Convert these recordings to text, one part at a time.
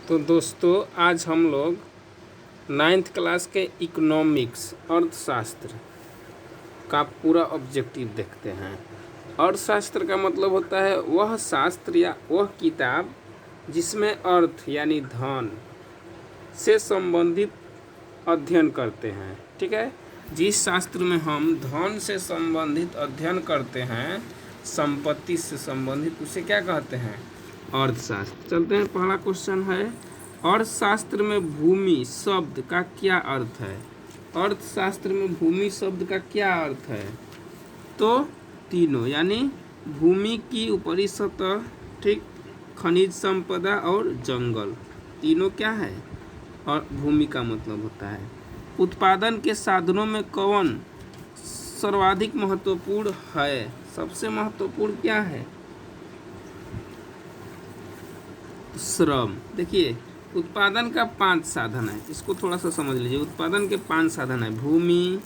तो दोस्तों आज हम लोग नाइन्थ क्लास के इकोनॉमिक्स अर्थशास्त्र का पूरा ऑब्जेक्टिव देखते हैं। अर्थशास्त्र का मतलब होता है वह शास्त्र या वह किताब जिसमें अर्थ यानी धन से संबंधित अध्ययन करते हैं। ठीक है, जिस शास्त्र में हम धन से संबंधित अध्ययन करते हैं, संपत्ति से संबंधित, उसे क्या कहते हैं? अर्थशास्त्र। चलते हैं, पहला क्वेश्चन है अर्थशास्त्र में भूमि शब्द का क्या अर्थ है? अर्थशास्त्र में भूमि शब्द का क्या अर्थ है? तो तीनों, यानी भूमि की ऊपरी सतह, ठीक, खनिज संपदा और जंगल, तीनों क्या है? और भूमि का मतलब होता है। उत्पादन के साधनों में कौन सर्वाधिक महत्वपूर्ण है? सबसे महत्वपूर्ण क्या है? श्रम। देखिए, उत्पादन का 5 साधन है, इसको थोड़ा सा समझ लीजिए। उत्पादन के 5 साधन है: भूमि,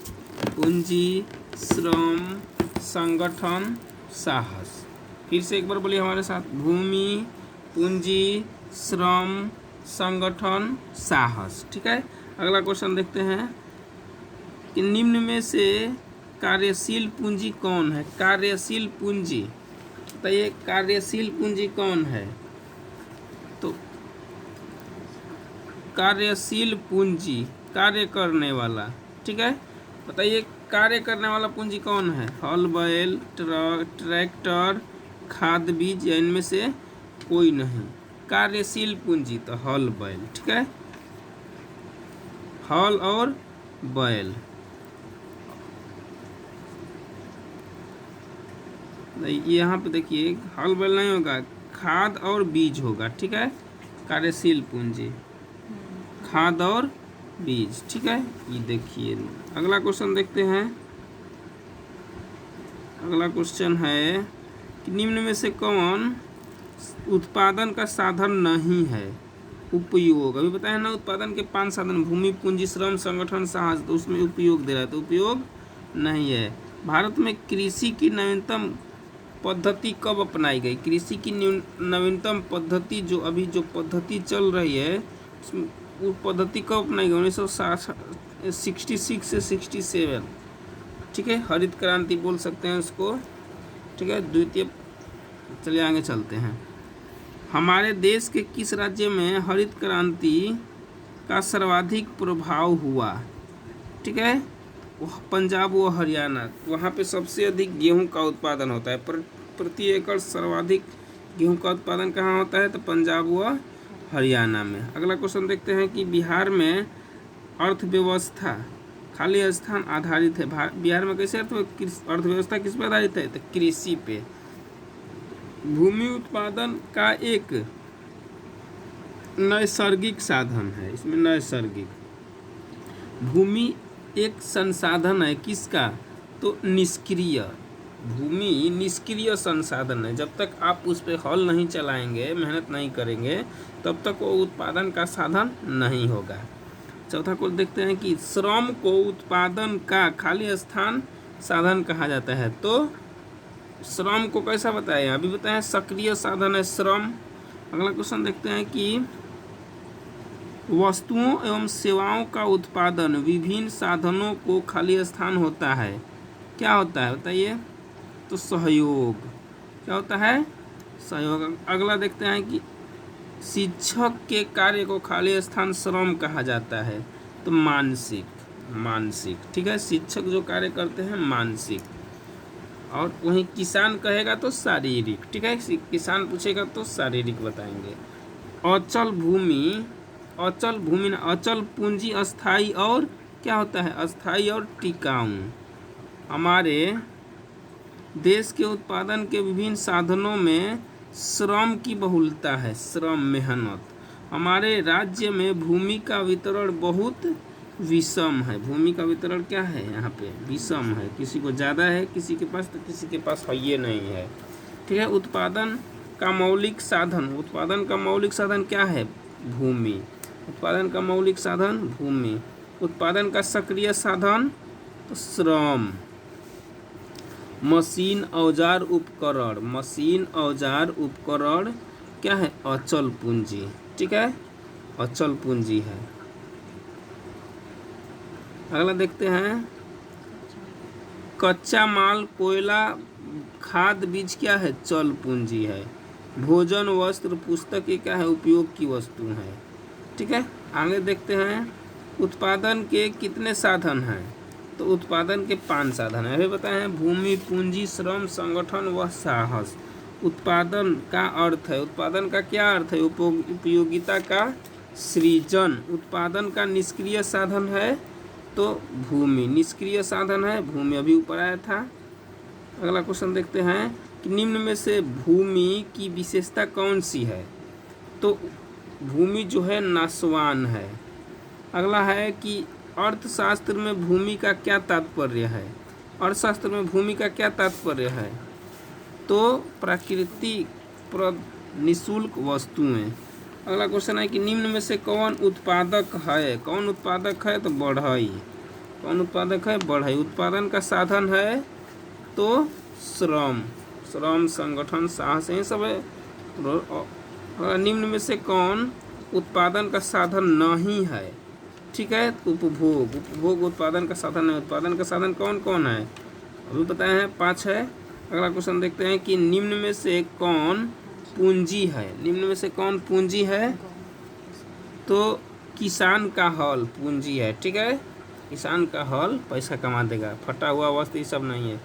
पूंजी, श्रम, संगठन, साहस। फिर से एक बार बोलिए हमारे साथ, भूमि, पूंजी, श्रम, संगठन, साहस। ठीक है, अगला क्वेश्चन देखते हैं कि निम्न में से कार्यशील पूंजी कौन है? कार्यशील पूंजी बताइए, कार्यशील पूंजी कौन है? तो कार्यशील पूंजी, कार्य करने वाला। ठीक है, बताइए कार्य करने वाला पूंजी कौन है? हल, बैल, ट्रैक्टर, खाद, बीज, या इनमें से कोई नहीं। कार्यशील पूंजी तो हल, बैल। ठीक है, हल और बैल। यहाँ पे देखिए, हल बैल नहीं होगा, खाद और बीज होगा। ठीक है, कार्यशील पूंजी खाद और बीज। ठीक है, ये देखिए। अगला क्वेश्चन देखते हैं। अगला क्वेश्चन है कि निम्न में से कौन उत्पादन का साधन नहीं है? उपयोग। अभी बताया ना, उत्पादन के 5 साधन, भूमि, पूंजी, श्रम, संगठन, साहस, तो उसमें उपयोग दे रहा है, तो उपयोग नहीं है। भारत में कृषि की नवीनतम पद्धति कब अपनाई गई? कृषि की नवीनतम पद्धति जो अभी जो पद्धति चल रही है, उसमें वो पद्धति कब अपनाई गई? 1966 से 67। ठीक है, हरित क्रांति बोल सकते हैं उसको। ठीक है, द्वितीय। चलिए आगे चलते हैं। हमारे देश के किस राज्य में हरित क्रांति का सर्वाधिक प्रभाव हुआ? ठीक है, पंजाब व हरियाणा। वहाँ पे सबसे अधिक गेहूं का उत्पादन होता है। प्रति एकड़ सर्वाधिक गेहूं का उत्पादन कहाँ होता है? तो पंजाब व हरियाणा में। अगला क्वेश्चन देखते हैं कि बिहार में अर्थव्यवस्था खाली स्थान आधारित है। बिहार में कैसे अर्थव्यवस्था किस पर आधारित है? तो कृषि पे। भूमि उत्पादन का एक नैसर्गिक साधन है। इसमें नैसर्गिक, भूमि एक संसाधन है। किसका? तो निष्क्रिय। भूमि निष्क्रिय संसाधन है। जब तक आप उस पर हल नहीं चलाएंगे, मेहनत नहीं करेंगे, तब तक वो उत्पादन का साधन नहीं होगा। चौथा को देखते हैं कि श्रम को उत्पादन का खाली स्थान साधन कहा जाता है। तो श्रम को कैसा बताएं? अभी बताएं, सक्रिय साधन है श्रम। अगला क्वेश्चन देखते हैं कि वस्तुओं एवं सेवाओं का उत्पादन विभिन्न साधनों को खाली स्थान होता है। क्या होता है बताइए? तो सहयोग। क्या होता है? सहयोग। अगला देखते हैं कि शिक्षक के कार्य को खाली स्थान श्रम कहा जाता है। तो मानसिक। ठीक है, शिक्षक जो कार्य करते हैं मानसिक। और वहीं किसान कहेगा तो शारीरिक। ठीक है, किसान पूछेगा तो शारीरिक बताएंगे। अचल भूमि ना, अचल पूंजी अस्थाई और क्या होता है? अस्थाई और टिकाऊ। हमारे देश के उत्पादन के विभिन्न साधनों में श्रम की बहुलता है। श्रम, मेहनत। हमारे राज्य में भूमि का वितरण बहुत विषम है। भूमि का वितरण क्या है? यहाँ पे विषम है। किसी को ज़्यादा है, किसी के पास, तो किसी के पास है ये नहीं है। ठीक है, उत्पादन का मौलिक साधन क्या है? भूमि। उत्पादन का मौलिक साधन भूमि। उत्पादन का सक्रिय साधन तो श्रम। मशीन, औजार, उपकरण क्या है? अचल पूंजी। ठीक है, अचल पूंजी है। अगला देखते हैं, कच्चा माल, कोयला, खाद, बीज क्या है? चल पूंजी है। भोजन, वस्त्र, पुस्तक ये क्या है? उपयोग की वस्तु है। ठीक है, आगे देखते हैं, उत्पादन के कितने साधन हैं? तो उत्पादन के 5 साधन है। अभी बताए हैं, भूमि, पूंजी, श्रम, संगठन व साहस। उत्पादन का अर्थ है, उत्पादन का क्या अर्थ है? उपयोगिता का सृजन। उत्पादन का निष्क्रिय साधन है तो भूमि, निष्क्रिय साधन है भूमि, अभी ऊपर आया था। अगला क्वेश्चन देखते हैं कि निम्न में से भूमि की विशेषता कौन सी है? तो भूमि जो है नाशवान है। अगला है कि अर्थशास्त्र में भूमि का क्या तात्पर्य है? अर्थशास्त्र में भूमि का क्या तात्पर्य है? तो प्राकृतिक निःशुल्क वस्तुएं। अगला क्वेश्चन है कि निम्न में से कौन उत्पादक है? कौन उत्पादक है? तो बढ़ई। कौन उत्पादक है? बढ़ई। उत्पादन का साधन है तो श्रम, श्रम, संगठन, साहस, ये सब है। निम्न में से कौन उत्पादन का साधन नहीं है? ठीक है, उपभोग। उपभोग उत्पादन का साधन है। उत्पादन का साधन कौन कौन है? अभी बताए हैं 5 है। अगला क्वेश्चन देखते हैं कि निम्न में से कौन पूंजी है? निम्न में से कौन पूंजी है? तो किसान का हल पूंजी है। ठीक है, किसान का हल पैसा कमा देगा, फटा हुआ वस्त्र ये सब नहीं है,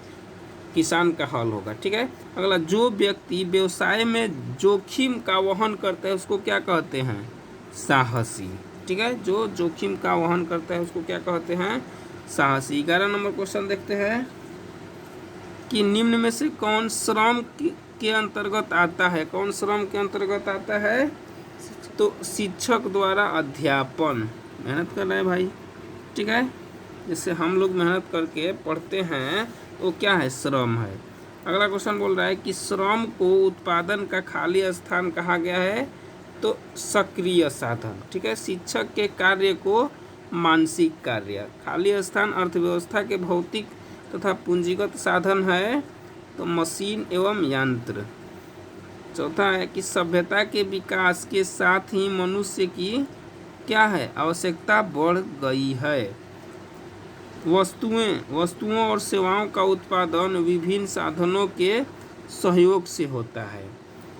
किसान का हल होगा। ठीक है, अगला, जो व्यक्ति व्यवसाय में जोखिम का वहन करता है उसको क्या कहते हैं? साहसी। ठीक है, जो जोखिम का वहन करता है उसको क्या कहते हैं? साहसी। 11 नंबर क्वेश्चन देखते हैं कि निम्न में से कौन श्रम के अंतर्गत आता है? कौन श्रम के अंतर्गत आता है? तो शिक्षक द्वारा अध्यापन, मेहनत कर रहे हैं भाई। ठीक है, जैसे हम लोग मेहनत करके पढ़ते हैं तो क्या है? श्रम है। अगला क्वेश्चन बोल रहा है कि श्रम को उत्पादन का खाली स्थान कहा गया है तो सक्रिय साधन। ठीक है, शिक्षक के कार्य को मानसिक कार्य। खाली स्थान अर्थव्यवस्था के भौतिक तथा पूंजीगत साधन है तो मशीन एवं यंत्र। चौथा है कि सभ्यता के विकास के साथ ही मनुष्य की क्या है? आवश्यकता बढ़ गई है। वस्तुओं और सेवाओं का उत्पादन विभिन्न साधनों के सहयोग से होता है।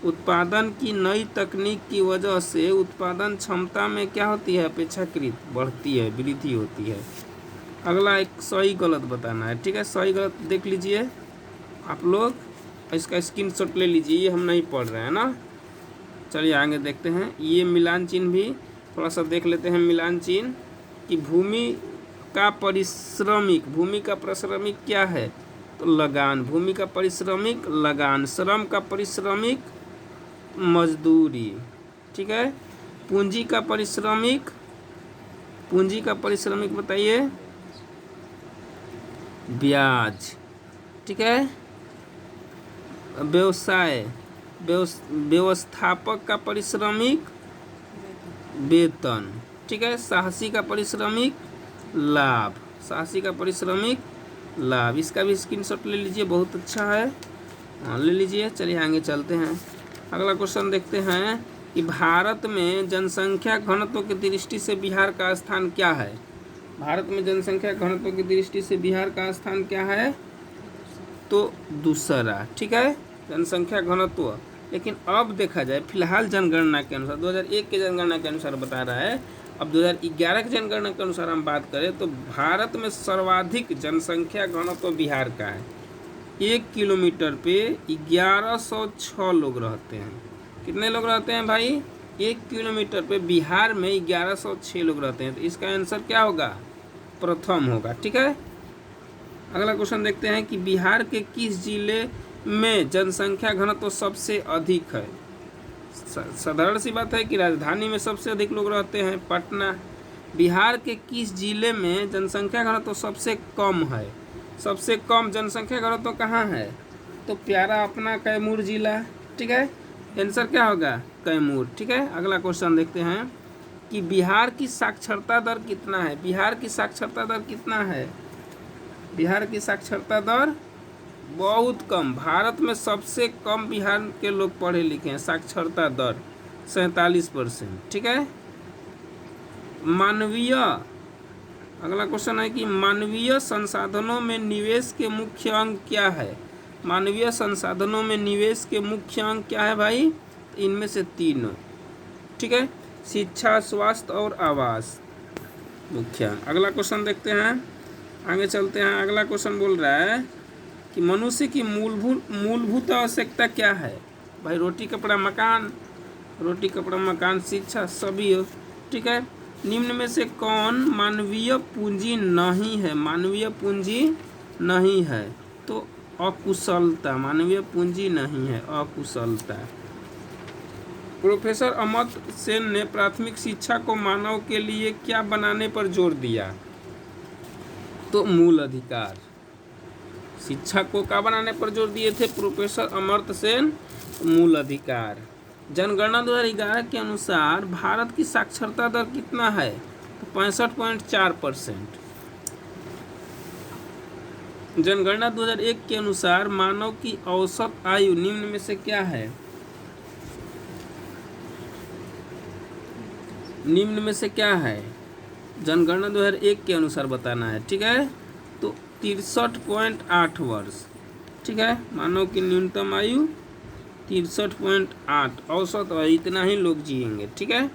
उत्पादन की नई तकनीक की वजह से उत्पादन क्षमता में क्या होती है? अपेक्षाकृत बढ़ती है, वृद्धि होती है। अगला एक सही गलत बताना है। ठीक है, सही गलत देख लीजिए आप लोग, इसका स्क्रीनशॉट ले लीजिए, ये हम नहीं पढ़ रहे हैं ना। चलिए आगे देखते हैं, ये मिलान चिन्ह भी थोड़ा सा देख लेते हैं। मिलान चिन्ह कि भूमि का पारिश्रमिक, भूमि का पारिश्रमिक क्या है? तो लगान। भूमि का पारिश्रमिक लगान। श्रम का पारिश्रमिक मजदूरी। ठीक है, पूंजी का पारिश्रमिक, पूंजी का पारिश्रमिक बताइए? ब्याज। ठीक है, व्यवसाय, व्यवस्थापक का पारिश्रमिक वेतन। ठीक है, साहसी का पारिश्रमिक लाभ, साहसी का पारिश्रमिक लाभ। इसका भी स्क्रीनशॉट ले लीजिए, बहुत अच्छा है, हाँ ले लीजिए। चलिए आगे चलते हैं। अगला क्वेश्चन देखते हैं कि भारत में जनसंख्या घनत्व की दृष्टि से बिहार का स्थान क्या है? भारत में जनसंख्या घनत्व की दृष्टि से बिहार का स्थान क्या है? तो दूसरा। ठीक है, जनसंख्या घनत्व। लेकिन अब देखा जाए फिलहाल जनगणना के अनुसार, 2001 के जनगणना के अनुसार बता रहा है, अब 2011 के जनगणना के अनुसार हम बात करें तो भारत में सर्वाधिक जनसंख्या घनत्व बिहार का है। 1 किलोमीटर पे 1106 लोग रहते हैं। कितने लोग रहते हैं भाई? 1 किलोमीटर पे बिहार में 1106 लोग रहते हैं। तो इसका आंसर क्या होगा? प्रथम होगा। ठीक है, अगला क्वेश्चन देखते हैं कि बिहार के किस जिले में जनसंख्या घनत्व सबसे अधिक है? साधारण सी बात है कि राजधानी में सबसे अधिक लोग रहते हैं, पटना। बिहार के किस जिले में जनसंख्या घनत्व सबसे कम है? सबसे कम जनसंख्या घनत्व कहाँ है? तो प्यारा अपना कैमूर जिला। ठीक है, आंसर क्या होगा? कैमूर। ठीक है, अगला क्वेश्चन देखते हैं कि बिहार की साक्षरता दर कितना है? बिहार की साक्षरता दर कितना है? बिहार की साक्षरता दर बहुत कम। भारत में सबसे कम बिहार के लोग पढ़े लिखे हैं। साक्षरता दर 47%। ठीक है, मानवीय, अगला क्वेश्चन है कि मानवीय संसाधनों में निवेश के मुख्य अंग क्या है। मानवीय संसाधनों में निवेश के मुख्य अंग क्या है भाई, इनमें से तीनों, ठीक है, शिक्षा, स्वास्थ्य और आवास मुख्य अंग। अगला क्वेश्चन देखते हैं, आगे चलते हैं। अगला क्वेश्चन बोल रहा है कि मनुष्य की मूलभूत आवश्यकता क्या है। भाई रोटी कपड़ा मकान, रोटी कपड़ा मकान, शिक्षा, सभी हो, ठीक है। निम्न में से कौन मानवीय पूंजी नहीं है। मानवीय पूंजी नहीं है तो अकुशलता, मानवीय पूंजी नहीं है, अकुशलता। प्रोफेसर अमर्त्य सेन ने प्राथमिक शिक्षा को मानव के लिए क्या बनाने पर जोर दिया, तो मूल अधिकार। शिक्षा को क्या बनाने पर जोर दिए थे प्रोफेसर अमर्त्य सेन, मूल अधिकार। जनगणना 2011 के अनुसार भारत की साक्षरता दर कितना है, तो 65.4%। जनगणना 2001 के अनुसार मानव की औसत आयु निम्न में से क्या है, निम्न में से क्या है, जनगणना 2001 के अनुसार बताना है, ठीक है। तो 63.8 वर्ष, ठीक है। मानव की न्यूनतम आयु 63.8, औसत आयु इतना ही लोग जिएंगे, ठीक है।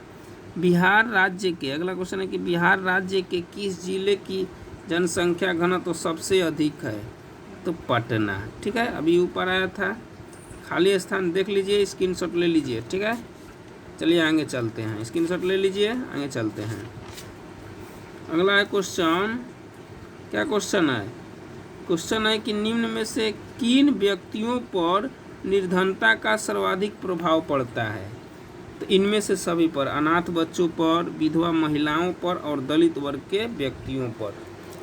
बिहार राज्य के, अगला क्वेश्चन है कि बिहार राज्य के किस जिले की जनसंख्या घनत्व तो सबसे अधिक है, तो पटना, ठीक है। अभी ऊपर आया था, खाली स्थान देख लीजिए, स्क्रीनशॉट ले लीजिए, ठीक है। चलिए आगे चलते हैं, स्क्रीनशॉट ले लीजिए, आगे चलते हैं। अगला है क्वेश्चन, क्या क्वेश्चन है, क्वेश्चन है कि निम्न में से किन व्यक्तियों पर निर्धनता का सर्वाधिक प्रभाव पड़ता है, तो इनमें से सभी पर, अनाथ बच्चों पर, विधवा महिलाओं पर और दलित वर्ग के व्यक्तियों पर।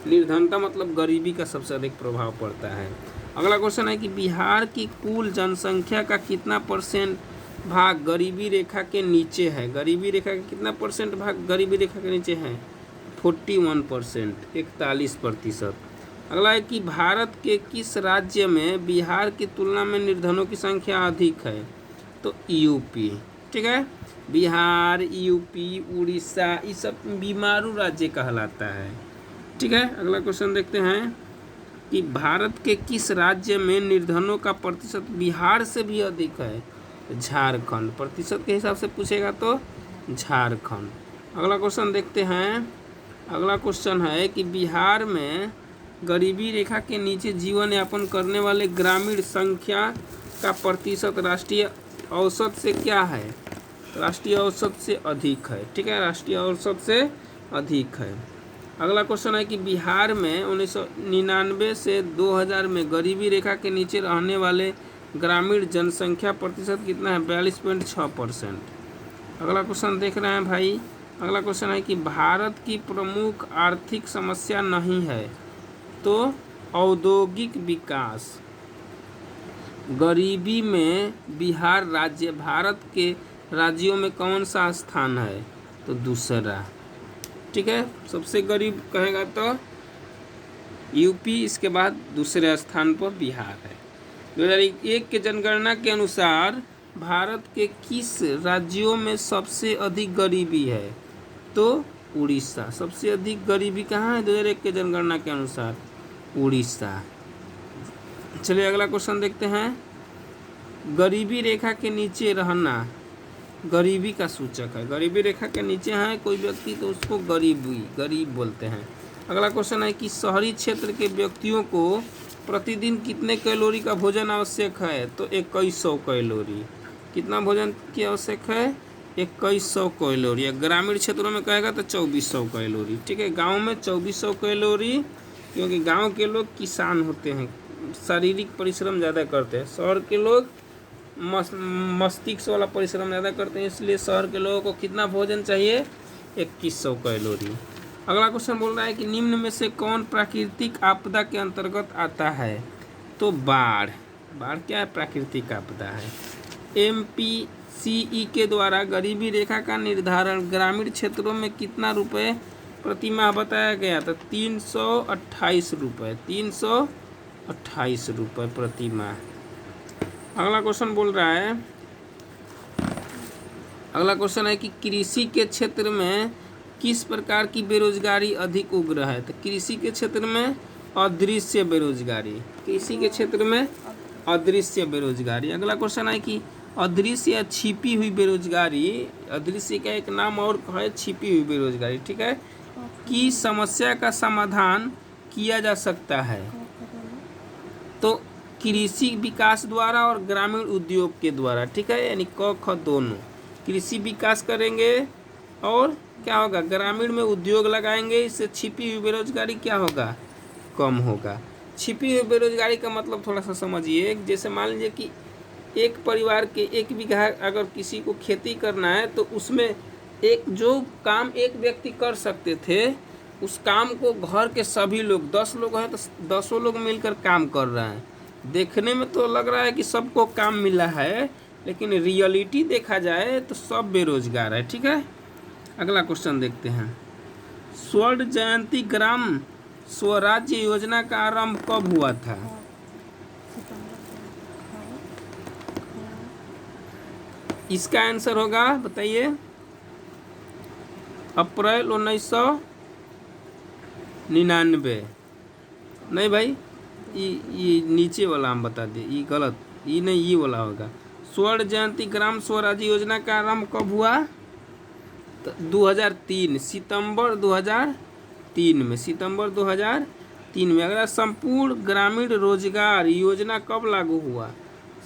निर्धनता मतलब गरीबी का सबसे अधिक प्रभाव पड़ता है। अगला क्वेश्चन है कि बिहार की कुल जनसंख्या का कितना परसेंट भाग गरीबी रेखा के नीचे है। गरीबी रेखा का कितना परसेंट भाग गरीबी रेखा के नीचे है, 41%, 41%। अगला है कि भारत के किस राज्य में बिहार की तुलना में निर्धनों की संख्या अधिक है, तो यूपी, ठीक है। बिहार, यूपी, उड़ीसा, ये सब बीमारू राज्य कहलाता है, ठीक है। अगला क्वेश्चन देखते हैं कि भारत के किस राज्य में निर्धनों का प्रतिशत बिहार से भी अधिक है, झारखंड। प्रतिशत के हिसाब से पूछेगा तो झारखंड। अगला क्वेश्चन देखते हैं, अगला क्वेश्चन है कि बिहार में गरीबी रेखा के नीचे जीवन यापन करने वाले ग्रामीण संख्या का प्रतिशत राष्ट्रीय औसत से क्या है, राष्ट्रीय औसत से अधिक है, ठीक है, राष्ट्रीय औसत से अधिक है। अगला क्वेश्चन है कि बिहार में 1999 से 2000 में गरीबी रेखा के नीचे रहने वाले ग्रामीण जनसंख्या प्रतिशत कितना है, 42.6%। अगला क्वेश्चन देख रहे हैं भाई, अगला क्वेश्चन है कि भारत की प्रमुख आर्थिक समस्या नहीं है, तो औद्योगिक विकास। गरीबी में बिहार राज्य भारत के राज्यों में कौन सा स्थान है, तो दूसरा, ठीक है। सबसे गरीब कहेगा तो यूपी, इसके बाद दूसरे स्थान पर बिहार है। 2001 के जनगणना के अनुसार भारत के किस राज्यों में सबसे अधिक गरीबी है, तो उड़ीसा। सबसे अधिक गरीबी कहाँ है 2001 के जनगणना के अनुसार, उड़ीसा। चलिए अगला क्वेश्चन देखते हैं, गरीबी रेखा के नीचे रहना गरीबी का सूचक है। गरीबी रेखा के नीचे है कोई व्यक्ति तो उसको गरीब बोलते हैं। अगला क्वेश्चन है कि शहरी क्षेत्र के व्यक्तियों को प्रतिदिन कितने कैलोरी का भोजन आवश्यक है, तो 2100 कैलोरी। कितना भोजन की आवश्यक है, 2100 कैलोरी। ग्रामीण क्षेत्रों में कहेगा तो 2400 कैलोरी, ठीक है। गांव में 2400 कैलोरी, क्योंकि गांव के लोग किसान होते हैं, शारीरिक परिश्रम ज़्यादा करते हैं। शहर के लोग मस्तिष्क वाला परिश्रम ज़्यादा करते हैं, इसलिए शहर के लोगों को कितना भोजन चाहिए, 2100 कैलोरी। अगला क्वेश्चन बोल रहा है कि निम्न में से कौन प्राकृतिक आपदा के अंतर्गत आता है, तो बाढ़। बाढ़ क्या है, प्राकृतिक आपदा है। MPCE के द्वारा गरीबी रेखा का निर्धारण ग्रामीण क्षेत्रों में कितना रुपए प्रति माह बताया गया था, 328 रुपये, 328 रुपये प्रति माह। अगला क्वेश्चन बोल रहा है, अगला क्वेश्चन है कि कृषि के क्षेत्र में किस प्रकार की बेरोजगारी अधिक उग्र है? तो कृषि के क्षेत्र में अदृश्य बेरोजगारी, कृषि के क्षेत्र में अदृश्य बेरोजगारी। अगला क्वेश्चन है कि अदृश्य या छिपी हुई बेरोजगारी, अदृश्य का एक नाम और है छिपी हुई बेरोजगारी, ठीक है, की समस्या का समाधान किया जा सकता है। तो कृषि विकास द्वारा और ग्रामीण उद्योग के द्वारा, ठीक है, यानी क ख दोनों। कृषि विकास करेंगे और क्या होगा, ग्रामीण में उद्योग लगाएंगे, इससे छिपी हुई बेरोजगारी क्या होगा, कम होगा। छिपी हुई बेरोजगारी का मतलब थोड़ा सा समझिए, जैसे मान लीजिए कि एक परिवार के 1 बीघा अगर किसी को खेती करना है तो उसमें एक जो काम एक व्यक्ति कर सकते थे उस काम को घर के सभी लोग 10 लोग हैं तो 10 लोग मिलकर काम कर रहे हैं। देखने में तो लग रहा है कि सबको काम मिला है, लेकिन रियलिटी देखा जाए तो सब बेरोजगार है, ठीक है। अगला क्वेश्चन देखते हैं। स्वर्ण जयंती ग्राम स्वराज्य योजना का आरंभ कब हुआ था? इसका आंसर होगा, बताइए, अप्रैल 1999। नहीं भाई, ये नीचे वाला हम बता दें, ये गलत, ये नहीं, ये वाला होगा। स्वर्ण जयंती ग्राम स्वराज्य योजना का आरंभ कब हुआ? तो 2003, सितंबर 2003 में, सितंबर 2003 में। अगला, संपूर्ण ग्रामीण रोजगार योजना कब लागू हुआ?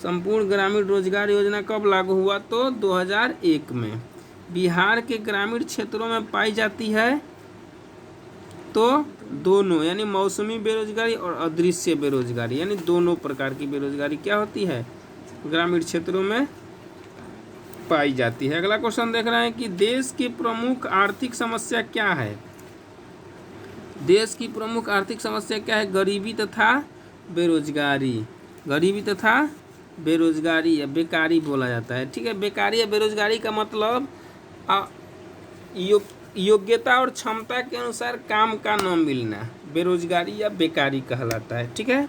संपूर्ण ग्रामीण रोजगार योजना कब लागू हुआ? तो 2001 में। बिहार के ग्रामीण क्षेत्रों में पाई जाती है तो दोनों, यानी मौसमी बेरोजगारी और अदृश्य बेरोजगारी, यानी दोनों प्रकार की बेरोजगारी क्या होती है, ग्रामीण क्षेत्रों में पाई जाती है। अगला क्वेश्चन देख रहे हैं कि देश की प्रमुख आर्थिक समस्या क्या है? देश की प्रमुख आर्थिक समस्या क्या है? गरीबी तथा बेरोजगारी। गरीबी तथा बेरोजगारी या बेकारी बोला जाता है, ठीक है। बेकारी या बेरोजगारी का मतलब योग्यता और क्षमता के अनुसार काम का न मिलना, बेरोजगारी या बेकारी कहलाता है, ठीक है।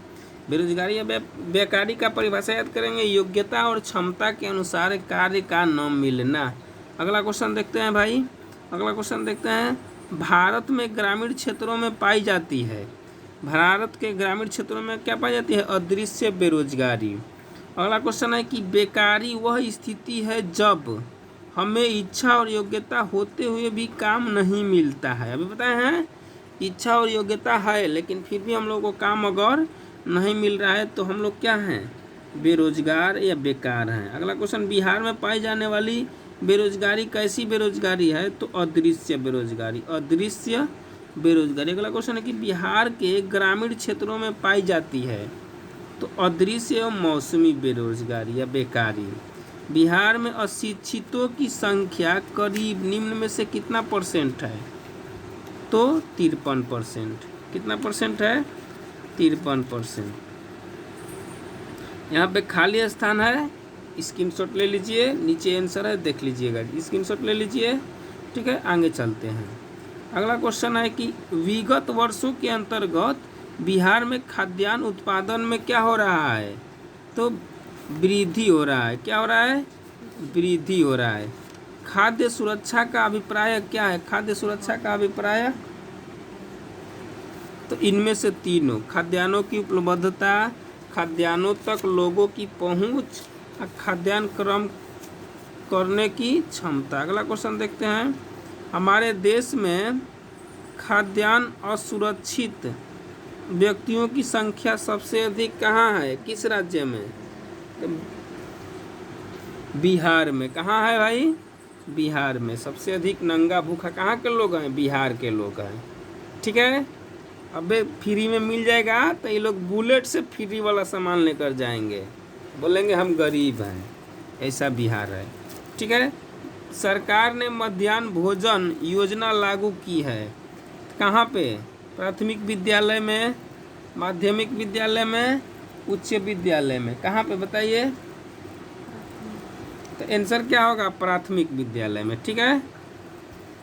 बेरोजगारी या बेकारी का परिभाषा याद करेंगे, योग्यता और क्षमता के अनुसार कार्य का न मिलना। अगला क्वेश्चन देखते हैं भाई, अगला क्वेश्चन देखते हैं। भारत में ग्रामीण क्षेत्रों में पाई जाती है, भारत के ग्रामीण क्षेत्रों में क्या पाई जाती है? अदृश्य बेरोजगारी। अगला क्वेश्चन है कि बेकारी वह स्थिति है जब हमें इच्छा और योग्यता होते हुए भी काम नहीं मिलता है। अभी बताए हैं, इच्छा और योग्यता है लेकिन फिर भी हम लोग को काम अगर नहीं मिल रहा है तो हम लोग क्या हैं? बेरोजगार या बेकार हैं। अगला क्वेश्चन, बिहार में पाई जाने वाली बेरोजगारी कैसी बेरोजगारी है? तो अदृश्य बेरोजगारी, अदृश्य बेरोजगारी। अगला क्वेश्चन है कि बिहार के ग्रामीण क्षेत्रों में पाई जाती है तो अदृश्य एवं मौसमी बेरोजगारी या बेकारी। बिहार में अशिक्षितों की संख्या करीब निम्न में से कितना % है? तो 53%। कितना % है? 53%। यहाँ पे खाली स्थान है, स्क्रीनशॉट ले लीजिए, नीचे आंसर है देख लीजिएगा, स्क्रीनशॉट ले लीजिए, ठीक है। आगे चलते हैं। अगला क्वेश्चन है कि विगत वर्षों के अंतर्गत बिहार में खाद्यान्न उत्पादन में क्या हो रहा है? तो वृद्धि हो रहा है। क्या हो रहा है? वृद्धि हो रहा है। खाद्य सुरक्षा का अभिप्राय क्या है? खाद्य सुरक्षा का अभिप्राय, तो इनमें से तीनों, खाद्यान्नों की उपलब्धता, खाद्यान्नों तक लोगों की पहुंच, खाद्यान्न क्रम करने की क्षमता। अगला क्वेश्चन देखते हैं। हमारे देश में खाद्यान्न असुरक्षित व्यक्तियों की संख्या सबसे अधिक कहाँ है? किस राज्य में? तो बिहार में। कहाँ है भाई? बिहार में। सबसे अधिक नंगा भूखा कहाँ के लोग हैं? बिहार के लोग हैं, ठीक है। अबे फ्री में मिल जाएगा तो ये लोग बुलेट से फ्री वाला सामान लेकर जाएंगे, बोलेंगे हम गरीब हैं, ऐसा बिहार है, ठीक है। सरकार ने मध्याह्न भोजन योजना लागू की है, कहाँ पे? प्राथमिक विद्यालय में, माध्यमिक विद्यालय में, उच्च विद्यालय में। कहाँ पे बताइए? तो आंसर क्या होगा? प्राथमिक विद्यालय में, ठीक है।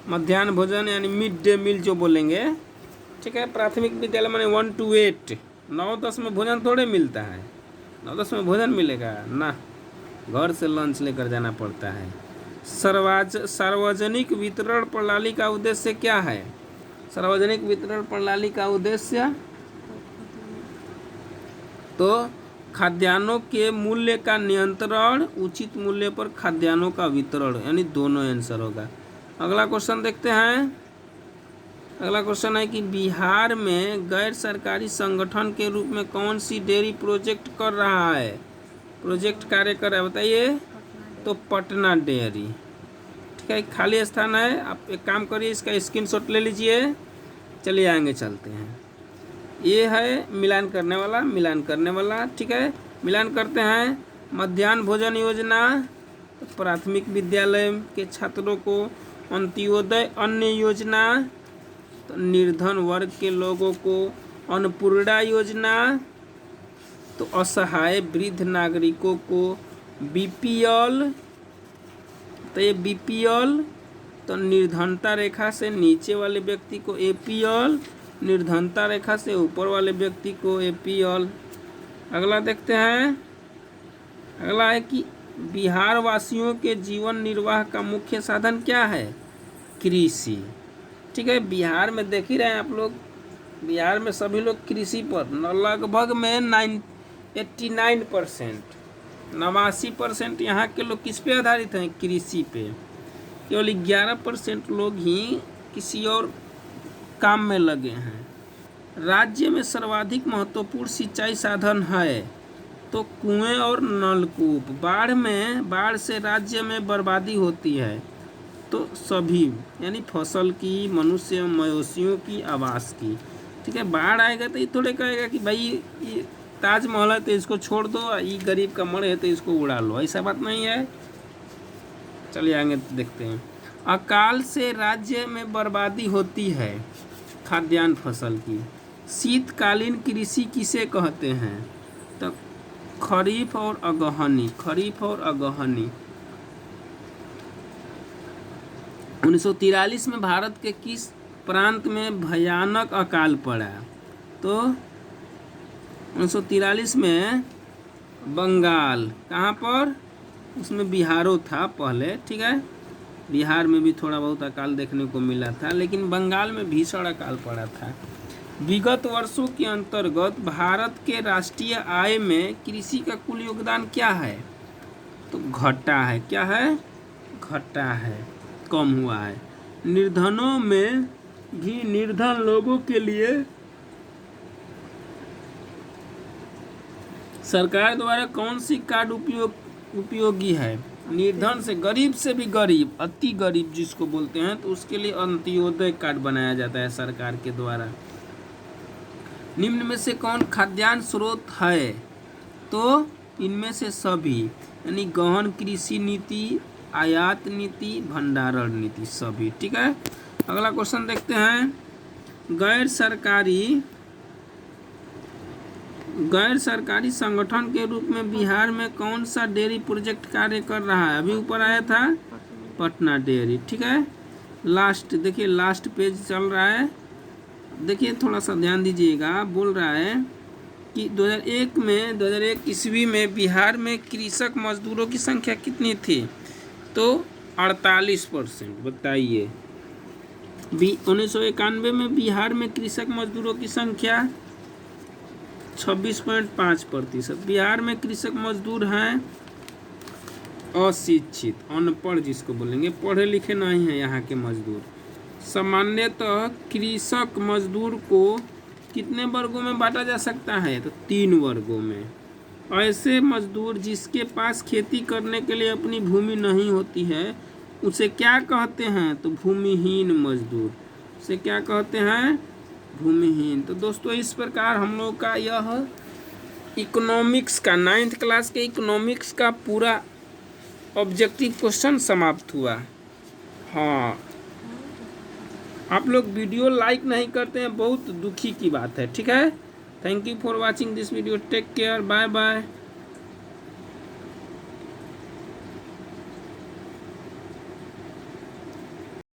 मध्याह्न भोजन यानी मिड डे मील जो बोलेंगे, ठीक है। प्राथमिक विद्यालय माने 1 to 8, 9-10 में भोजन थोड़े मिलता है, 9-10 में भोजन मिलेगा ना, घर से लंच लेकर जाना पड़ता है। सार्वजनिक वितरण प्रणाली का उद्देश्य क्या है? सार्वजनिक वितरण प्रणाली का उद्देश्य तो खाद्यान्नों के मूल्य का नियंत्रण, उचित मूल्य पर खाद्यान्नों का वितरण, यानी दोनों आंसर होगा। अगला क्वेश्चन देखते हैं। अगला क्वेश्चन है कि बिहार में गैर सरकारी संगठन के रूप में कौन सी डेयरी प्रोजेक्ट कर रहा है, प्रोजेक्ट कार्य कर रहा है, बताइए। तो पटना डेयरी। ठीक है, खाली स्थान है, आप एक काम करिए, इसका स्क्रीनशॉट ले लीजिए। चलिए आगे चलते हैं। ये है मिलान करने वाला। ठीक है, मिलान करते हैं। मध्याह्न भोजन योजना, तो प्राथमिक विद्यालय के छात्रों को अंत्योदय अन्न योजना, तो निर्धन वर्ग के लोगों को अन्नपूर्णा योजना, तो असहाय वृद्ध नागरिकों को बीपीएल, तो ये बीपीएल, तो निर्धनता रेखा से नीचे वाले व्यक्ति को एपीएल, निर्धनता रेखा से ऊपर वाले व्यक्ति को एपीएल। अगला देखते हैं। अगला है कि बिहार वासियों के जीवन निर्वाह का मुख्य साधन क्या है? कृषि। ठीक है, बिहार में देख ही रहे हैं आप लोग, बिहार में सभी लोग कृषि पर लगभग में 89%, 89% यहाँ के लोग किस पे आधारित हैं? कृषि पे। केवल 11% लोग ही किसी और काम में लगे हैं। राज्य में सर्वाधिक महत्वपूर्ण सिंचाई साधन है तो कुएं और नलकूप। बाढ़ से राज्य में बर्बादी होती है तो सभी, यानी फसल की, मनुष्य मवेशियों की, आवास की। ठीक है, बाढ़ आएगा तो ये थोड़े कहेगा कि भाई ये ताजमहल है तो इसको छोड़ दो, ये गरीब का मर है तो इसको उड़ा लो, ऐसा बात नहीं है। चलिए आगे देखते हैं। अकाल से राज्य में बर्बादी होती है खाद्यान्न फसल की। शीतकालीन कृषि किसे कहते हैं? तो खरीफ और अगहनी। 1943 में भारत के किस प्रांत में भयानक अकाल पड़ा? तो 1943 में बंगाल। कहाँ पर? उसमें बिहारो था पहले। ठीक है, बिहार में भी थोड़ा बहुत अकाल देखने को मिला था, लेकिन बंगाल में भीषण अकाल पड़ा था। विगत वर्षों के अंतर्गत भारत के राष्ट्रीय आय में कृषि का कुल योगदान क्या है? तो घटा है। क्या है? घटा है, कम हुआ है। निर्धनों में भी निर्धन लोगों के लिए सरकार द्वारा कौन सी कार्ड उपयोगी है? निर्धन से भी गरीब, अति गरीब जिसको बोलते हैं, तो उसके लिए अंत्योदय कार्ड बनाया जाता है सरकार के द्वारा। निम्न में से कौन खाद्यान्न स्रोत है? तो इनमें से सभी, यानी गहन कृषि नीति, आयात नीति, भंडारण नीति, सभी। ठीक है, अगला क्वेश्चन देखते हैं। गैर सरकारी संगठन के रूप में बिहार में कौन सा डेयरी प्रोजेक्ट कार्य कर रहा है? अभी ऊपर आया था पटना डेयरी। ठीक है, लास्ट देखिए, लास्ट पेज चल रहा है, देखिए थोड़ा सा ध्यान दीजिएगा। बोल रहा है कि 2001 ईस्वी में बिहार में कृषक मजदूरों की संख्या कितनी थी? तो 48%। बताइए, 1991 में बिहार में कृषक मजदूरों की संख्या 26.5%। बिहार में कृषक मजदूर हैं अशिक्षित, अनपढ़ जिसको बोलेंगे, पढ़े लिखे नहीं हैं यहाँ के मजदूर। सामान्यतः कृषक मजदूर को कितने वर्गों में बांटा जा सकता है? तो 3 वर्गों में। ऐसे मजदूर जिसके पास खेती करने के लिए अपनी भूमि नहीं होती है उसे क्या कहते हैं? तो भूमिहीन मजदूर। उसे क्या कहते हैं? भूमिहीन। तो दोस्तों, इस प्रकार हम लोग का यह इकोनॉमिक्स का 9th क्लास के इकोनॉमिक्स का पूरा ऑब्जेक्टिव क्वेश्चन समाप्त हुआ। हाँ, आप लोग वीडियो लाइक नहीं करते हैं, बहुत दुखी की बात है। ठीक है, thank you for watching this video, take care, bye bye.